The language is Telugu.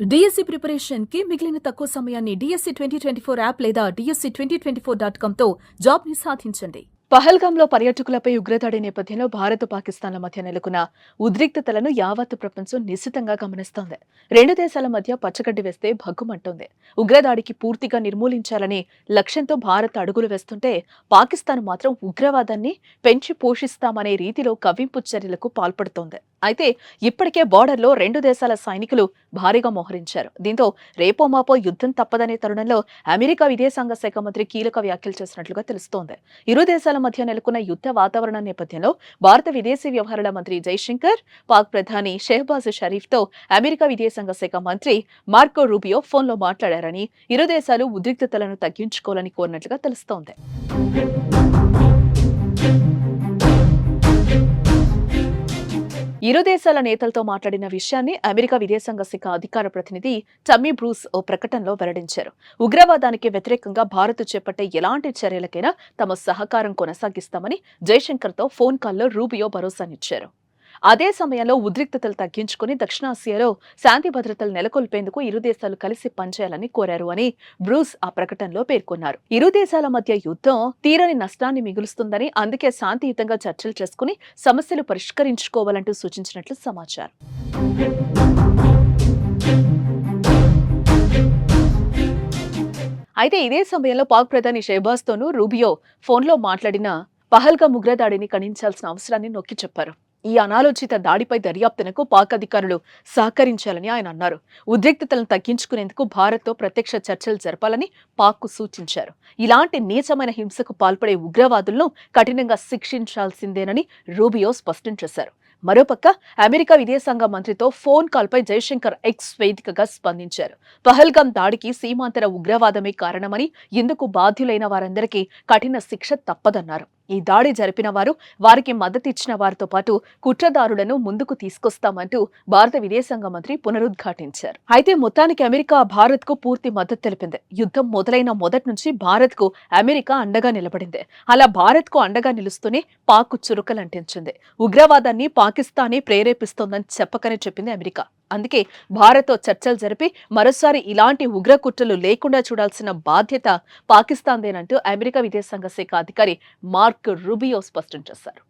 డిఎస్సి ప్రిపరేషన్ కి మిగిలిన తక్కువ సమయాన్ని డిఎస్సి 2024 యాప్ లేదా DSC2024.com తో జాబ్ ని సాధించండి. పహల్గాంలో పర్యాటకులపై ఉగ్రదాడి నేపథ్యంలో భారత్ పాకిస్తాన్ల మధ్య నెలకొన్న ఉద్రిక్తతలను యావత్ ప్రపంచం నిశితంగా గమనిస్తోంది. రెండు దేశాల మధ్య పచ్చగడ్డి వేస్తే భగ్గుమంటోంది. ఉగ్రదాడికి పూర్తిగా నిర్మూలించాలని లక్ష్యంతో భారత్ అడుగులు వేస్తుంటే పాకిస్తాన్ మాత్రం ఉగ్రవాదాన్ని పెంచి పోషిస్తామనే రీతిలో కవ్వింపు చర్యలకు పాల్పడుతోంది. అయితే ఇప్పటికే బోర్డర్లో రెండు దేశాల సైనికులు భారీగా మోహరించారు. దీంతో రేపో మాపో యుద్ధం తప్పదనే తరుణంలో అమెరికా విదేశాంగ శాఖ మంత్రి కీలక వ్యాఖ్యలు చేసినట్లుగా తెలుస్తోంది. ఇరు దేశాల మధ్య నెలకొన్న యుద్ధ వాతావరణం నేపథ్యంలో భారత విదేశీ వ్యవహారాల మంత్రి జైశంకర్, పాక్ ప్రధాని షెహబాజ్ షరీఫ్ తో అమెరికా విదేశాంగ శాఖ మంత్రి మార్కో రూబియో ఫోన్లో మాట్లాడారని, ఇరు దేశాలు ఉద్రిక్తతలను తగ్గించుకోవాలని కోరినట్లుగా తెలుస్తోంది. ఇరు దేశాల నేతలతో మాట్లాడిన విషయాన్ని అమెరికా విదేశాంగ శాఖ అధికార ప్రతినిధి టమ్మీ బ్రూస్ ఓ ప్రకటనలో వెల్లడించారు. ఉగ్రవాదానికి వ్యతిరేకంగా భారత్ చేపట్టే ఎలాంటి చర్యలకైనా తమ సహకారం కొనసాగిస్తామని జైశంకర్తో ఫోన్ కాల్లో రూబియో భరోసానిచ్చారు. అదే సమయంలో ఉద్రిక్తతలు తగ్గించుకుని దక్షిణాసియాలో శాంతి భద్రతలు నెలకొల్పేందుకు ఇరు దేశాలు కలిసి పనిచేయాలని కోరారు అని బ్రూస్ ఆ ప్రకటనలో పేర్కొన్నారు. ఇరు దేశాల మధ్య యుద్ధం తీరని నష్టాన్ని మిగులుస్తుందని, అందుకే శాంతియుతంగా చర్చలు చేసుకుని సమస్యలు పరిష్కరించుకోవాలంటూ సూచించినట్లు సమాచారం. అయితే ఇదే సమయంలో పాక్ ప్రధాని షెహబాజ్ తోనూ రూబియో ఫోన్లో మాట్లాడిన పహల్గాం ఉగ్రదాడిని ఖండించాల్సిన అవసరాన్ని నొక్కి చెప్పారు. ఈ అనాలోచిత దాడిపై దర్యాప్తునకు పాక్ అధికారులు సహకరించాలని ఆయన అన్నారు. ఉద్రిక్తతలను తగ్గించుకునేందుకు భారత్తో ప్రత్యక్ష చర్చలు జరపాలని పాక్కు సూచించారు. ఇలాంటి నీచమైన హింసకు పాల్పడే ఉగ్రవాదులను కఠినంగా శిక్షించాల్సిందేనని రూబియో స్పష్టం చేశారు. మరోపక్క అమెరికా విదేశాంగ మంత్రితో ఫోన్ కాల్పై జైశంకర్ ఎక్స్ వేదికగా స్పందించారు. పహల్గాం దాడికి సీమాంతర ఉగ్రవాదమే కారణమని, ఇందుకు బాధ్యులైన వారందరికీ కఠిన శిక్ష తప్పదన్నారు. ఈ దాడి జరిపిన వారు, వారికి మద్దతిచ్చిన వారితో పాటు కుట్రదారులను ముందుకు తీసుకొస్తామంటూ భారత విదేశాంగ మంత్రి పునరుద్ఘాటించారు. అయితే మొత్తానికి అమెరికా భారత్ కు పూర్తి మద్దతు తెలిపింది. యుద్ధం మొదలైన మొదటి నుంచి భారత్ కు అమెరికా అండగా నిలబడింది. అలా భారత్ కు అండగా నిలుస్తూనే పాక్ చురుకలంటించింది. ఉగ్రవాదాన్ని పాకిస్తానే ప్రేరేపిస్తోందని చెప్పకనే చెప్పింది అమెరికా. అందుకే భారత్తో చర్చలు జరిపి మరోసారి ఇలాంటి ఉగ్ర కుట్రలు లేకుండా చూడాల్సిన బాధ్యత పాకిస్తాన్దేనంటూ అమెరికా విదేశాంగ శాఖ అధికారి మార్క్ రూబియో స్పష్టం చేశారు.